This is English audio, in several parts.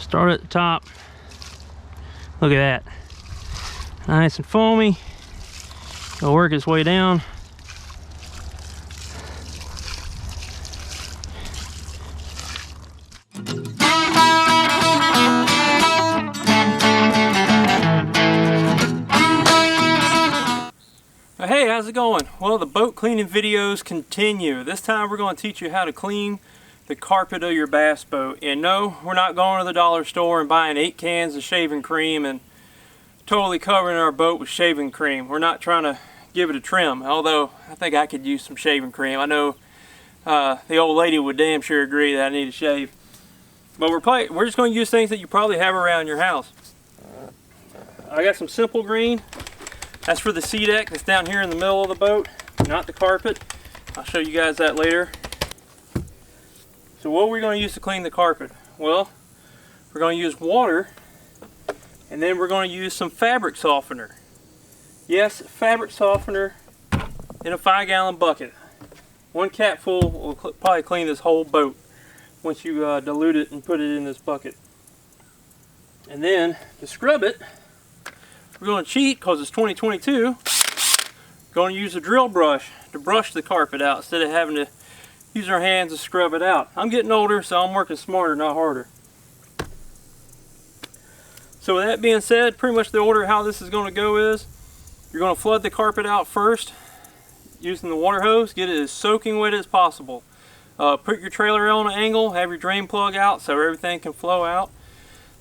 Start at the top. Look at that. Nice and foamy. It'll work its way down. Hey, how's it going? Well, the boat cleaning videos continue. This time we're going to teach you how to clean the carpet of your bass boat. And no, we're not going to the dollar store and buying 8 cans of shaving cream and totally covering our boat with shaving cream. We're not trying to give it a trim, although I think I could use some shaving cream. I know the old lady would damn sure agree that I need a shave. But we're just going to use things that you probably have around your house. I got some Simple Green. That's for the sea deck that's down here in the middle of the boat, not the carpet. I'll show you guys that later. So what are we going to use to clean the carpet? Well, we're going to use water, and then we're going to use some fabric softener. Yes, fabric softener in a 5-gallon bucket. 1 capful will probably clean this whole boat once you dilute it and put it in this bucket. And then to scrub it, we're going to cheat because it's 2022. Going to use a drill brush to brush the carpet out instead of having to use our hands to scrub it out. I'm getting older, so I'm working smarter, not harder. So with that being said, pretty much the order how this is going to go is you're going to flood the carpet out first using the water hose. Get it as soaking wet as possible. Put your trailer on an angle, have your drain plug out so everything can flow out.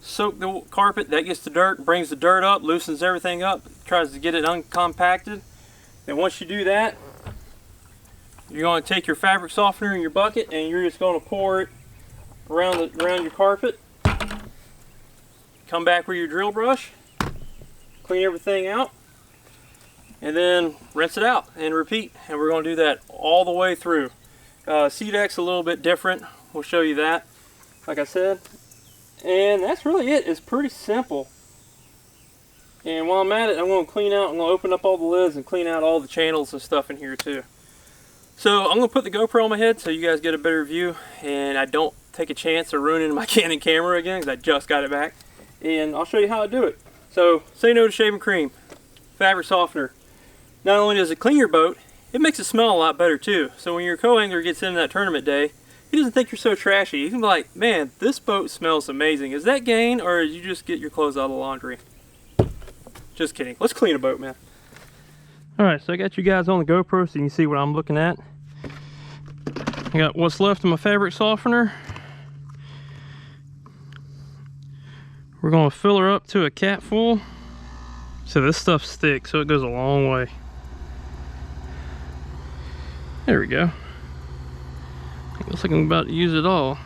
Soak the carpet, that gets the dirt, brings the dirt up, loosens everything up, tries to get it uncompacted. Then once you do that, you're going to take your fabric softener in your bucket and you're just going to pour it around your carpet. Come back with your drill brush, clean everything out, and then rinse it out and repeat. And we're going to do that all the way through. Sea deck's a little bit different. We'll show you that, like I said. And that's really it. It's pretty simple. And while I'm at it, I'm going to I'm going to open up all the lids and clean out all the channels and stuff in here too. So I'm going to put the GoPro on my head so you guys get a better view and I don't take a chance of ruining my Canon camera again because I just got it back. And I'll show you how to do it. So say no to shaving cream, fabric softener. Not only does it clean your boat, it makes it smell a lot better too. So when your co-angler gets into that tournament day, he doesn't think you're so trashy. He can be like, man, this boat smells amazing. Is that gain or did you just get your clothes out of the laundry? Just kidding. Let's clean a boat, man. Alright, so I got you guys on the GoPro so you can see what I'm looking at. I got what's left of my fabric softener. We're going to fill her up to a cap full. So this stuff's thick, so it goes a long way. There we go. Looks like I'm about to use it all.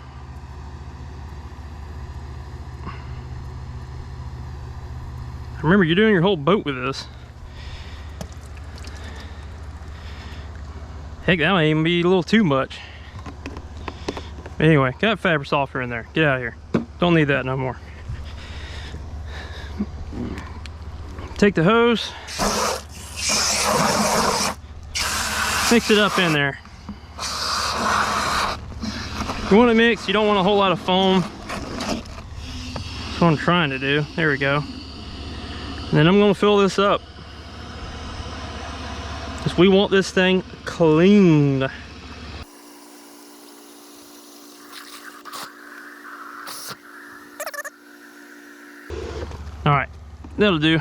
Remember, you're doing your whole boat with this. Heck, that might even be a little too much. But anyway, got fabric softener in there. Get out of here. Don't need that no more. Take the hose. Mix it up in there. You want to mix, you don't want a whole lot of foam. That's what I'm trying to do. There we go. And then I'm going to fill this up. Because we want this thing cleaned. Alright, that'll do.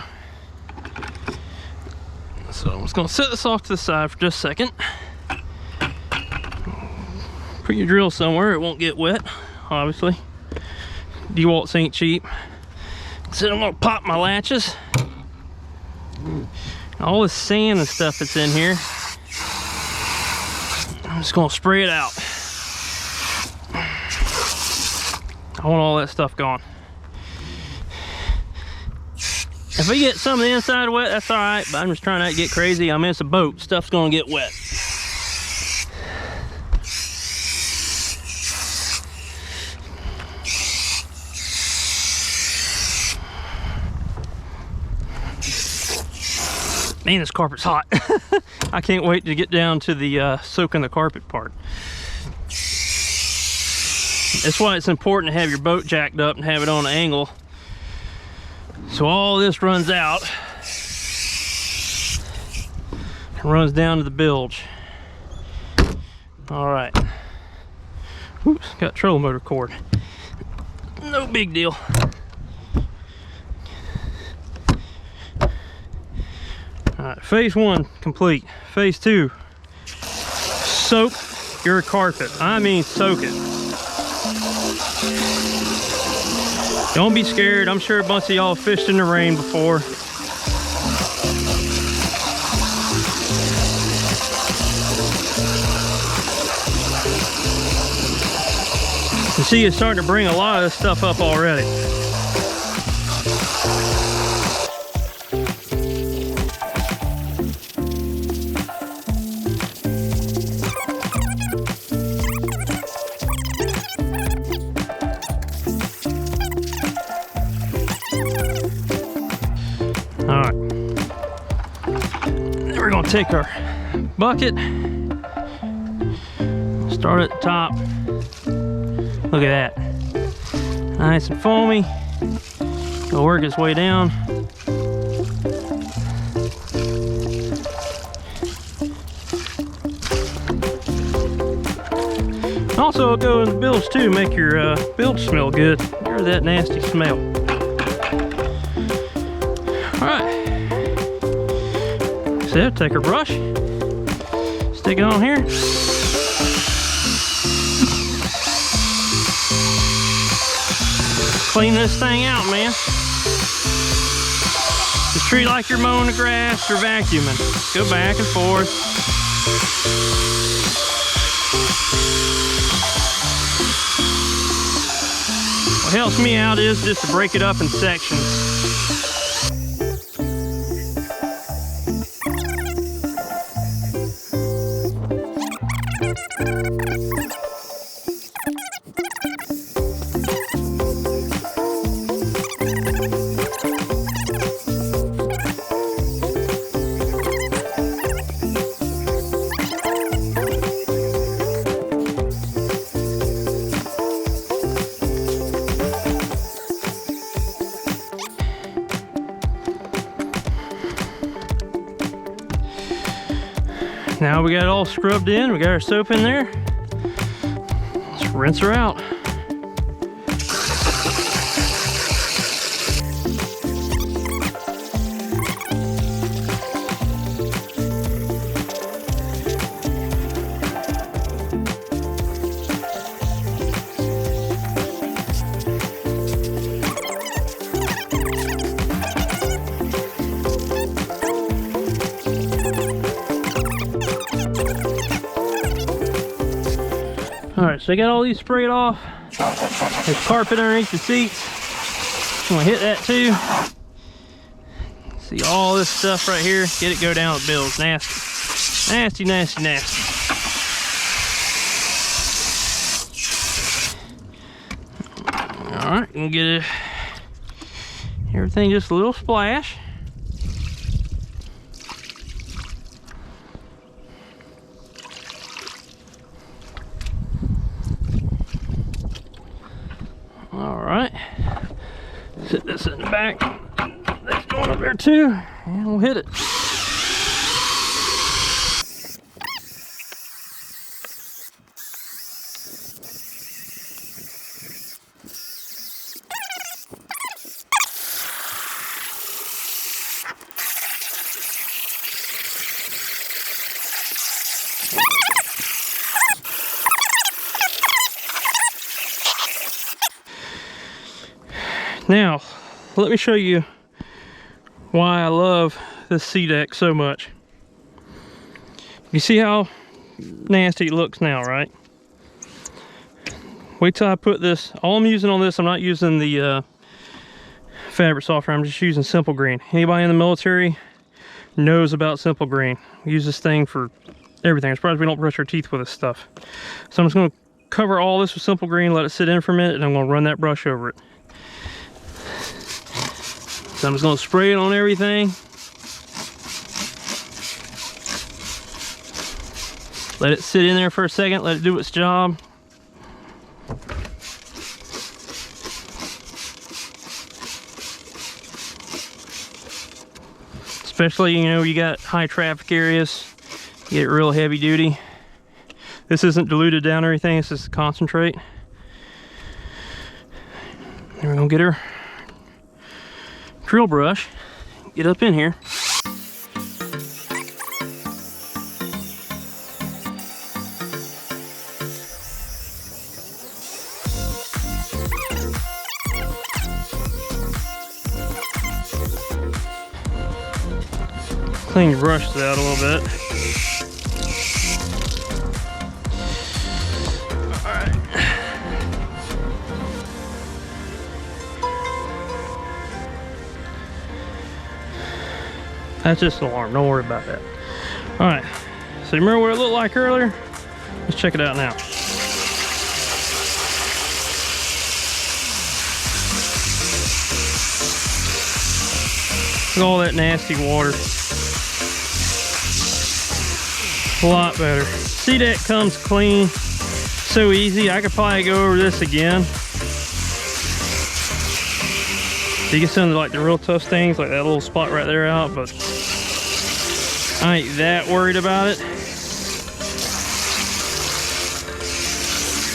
So I'm just going to set this off to the side for just a second. Put your drill somewhere it won't get wet, obviously. DeWalt's ain't cheap. So I'm going to pop my latches. All this sand and stuff that's in here, I'm just going to spray it out. I want all that stuff gone. If we get some of the inside wet, that's alright, but I'm just trying not to get crazy. I mean, it's a boat, stuff's going to get wet. Man, this carpet's hot. I can't wait to get down to the soaking the carpet part. That's why it's important to have your boat jacked up and have it on an angle. So all this runs out and runs down to the bilge. All right. Oops, got trolling motor cord. No big deal. All right, phase 1 complete. Phase 2, soak your carpet. I mean soak it. Don't be scared. I'm sure a bunch of y'all fished in the rain before. You see, it's starting to bring a lot of this stuff up already. All right, then we're gonna take our bucket, start at the top. Look at that, nice and foamy. It'll work its way down. Also, it'll go in the bilge too, make your bilge smell good. Get rid of that nasty smell. All right, so take our brush, stick it on here. Clean this thing out, man. Just treat it like you're mowing the grass or vacuuming. Go back and forth. What helps me out is just to break it up in sections. Now we got it all scrubbed in, we got our soap in there. Let's rinse her out. Alright, so I got all these sprayed off. There's carpet underneath the seats. I'm gonna hit that too. See all this stuff right here. Get it go down the bilge. Nasty. Nasty, nasty, nasty. Alright, gonna get it. Everything just a little splash. Alright, set this in the back. That's going up there too, and we'll hit it. Now, let me show you why I love this sea deck so much. You see how nasty it looks now, right? Wait till I put this, all I'm using on this, I'm not using the fabric softener, I'm just using Simple Green. Anybody in the military knows about Simple Green. We use this thing for everything. I'm surprised we don't brush our teeth with this stuff. So I'm just gonna cover all this with Simple Green, let it sit in for a minute, and I'm gonna run that brush over it. So I'm just going to spray it on everything. Let it sit in there for a second, let it do its job. especially, you know, you got high traffic areas, you get real heavy duty. This isn't diluted down or anything, this is concentrate. And we're gonna get our drill brush, get up in here. Clean your brushes out a little bit. Alright. That's just an alarm, don't worry about that. Alright, so you remember what it looked like earlier? Let's check it out now. Look at all that nasty water. A lot better. See, that comes clean, so easy. I could probably go over this again. So you get some of like the real tough stains, like that little spot right there out, but I ain't that worried about it.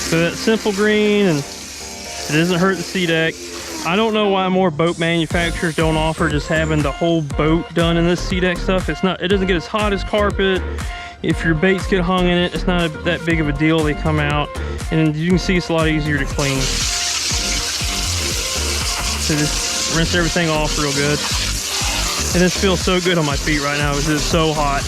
So that simple green, and it doesn't hurt the sea deck. I don't know why more boat manufacturers don't offer just having the whole boat done in this sea deck stuff. It doesn't get as hot as carpet. If your baits get hung in it, it's not that big of a deal. They come out, and you can see it's a lot easier to clean. So just rinse everything off real good. And this feels so good on my feet right now because it's so hot.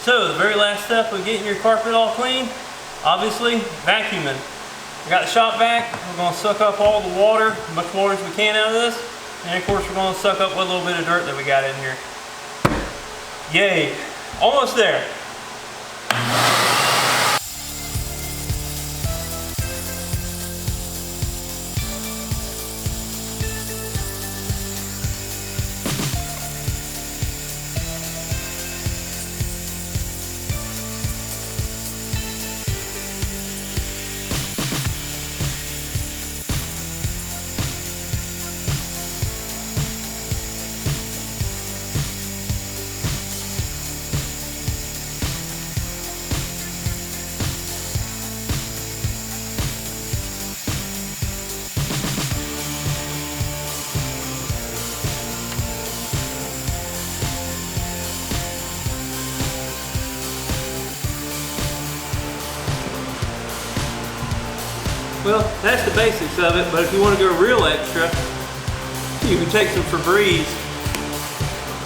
So the very last step of getting your carpet all clean, obviously vacuuming. I got the shop vac. We're going to suck up all the water, as much water as we can out of this. And of course we're going to suck up what little bit of dirt that we got in here. Yay, almost there. Well, that's the basics of it, but if you want to go real extra, you can take some Febreze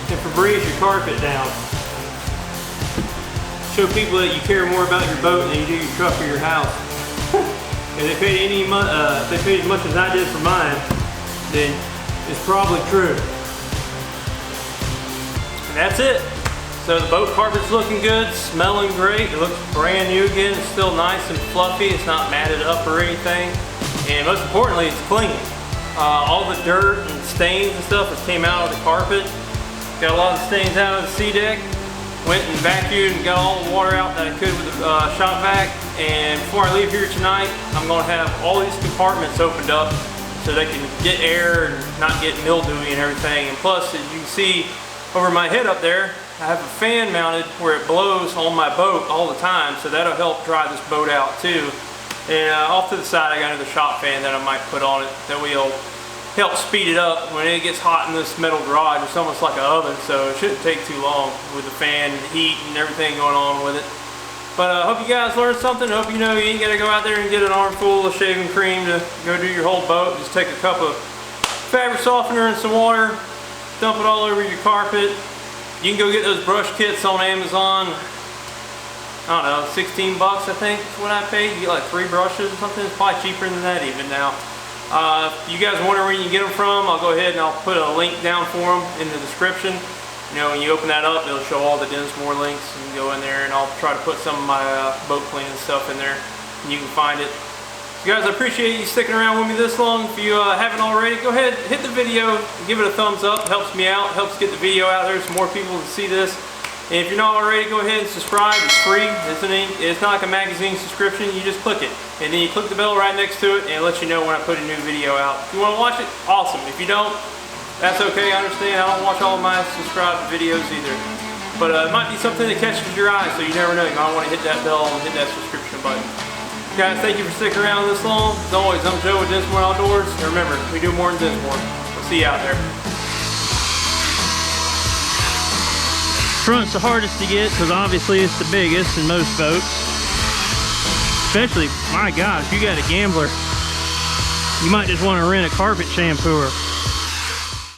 and Febreze your carpet down. Show people that you care more about your boat than you do your truck or your house. If they paid if they paid as much as I did for mine, then it's probably true. And that's it. So the boat carpet's looking good, smelling great. It looks brand new again. It's still nice and fluffy. It's not matted up or anything. And most importantly, it's clean. All the dirt and stains and stuff that came out of the carpet. Got a lot of stains out of the sea deck. Went and vacuumed and got all the water out that I could with the shop vac. And before I leave here tonight, I'm going to have all these compartments opened up so they can get air and not get mildewy and everything. And plus, as you can see over my head up there, I have a fan mounted where it blows on my boat all the time, so that'll help dry this boat out too. And off to the side I got another shop fan that I might put on it that will help speed it up. When it gets hot in this metal garage, it's almost like an oven, so it shouldn't take too long with the fan and heat and everything going on with it. But I hope you guys learned something. I hope you know you ain't got to go out there and get an armful of shaving cream to go do your whole boat. Just take a cup of fabric softener and some water, dump it all over your carpet. You can go get those brush kits on Amazon. I don't know, 16 bucks I think is what I paid. You get like 3 brushes or something. It's probably cheaper than that even now. If you guys wonder where you can get them from, I'll go ahead and I'll put a link down for them in the description. You know, when you open that up, it'll show all the Dinsmore links. You can go in there and I'll try to put some of my boat cleaning stuff in there and you can find it. So guys, I appreciate you sticking around with me this long. If you haven't already, go ahead, hit the video, give it a thumbs up. It helps me out, helps get the video out there so more people can see this. And if you're not already, go ahead and subscribe. It's free. It's not like a magazine subscription. You just click it. And then you click the bell right next to it and it lets you know when I put a new video out. If you want to watch it, awesome. If you don't, that's okay. I understand. I don't watch all of my subscribed videos either. But it might be something that catches your eye, so you never know. You might want to hit that bell and hit that subscription button. Guys, thank you for sticking around this long. As always, I'm Joe with Dinsmore Outdoors. And remember, we do more than Dinsmore. We'll see you out there. Front's the hardest to get because obviously it's the biggest in most boats. Especially, my God, if you got a gambler, you might just want to rent a carpet shampooer.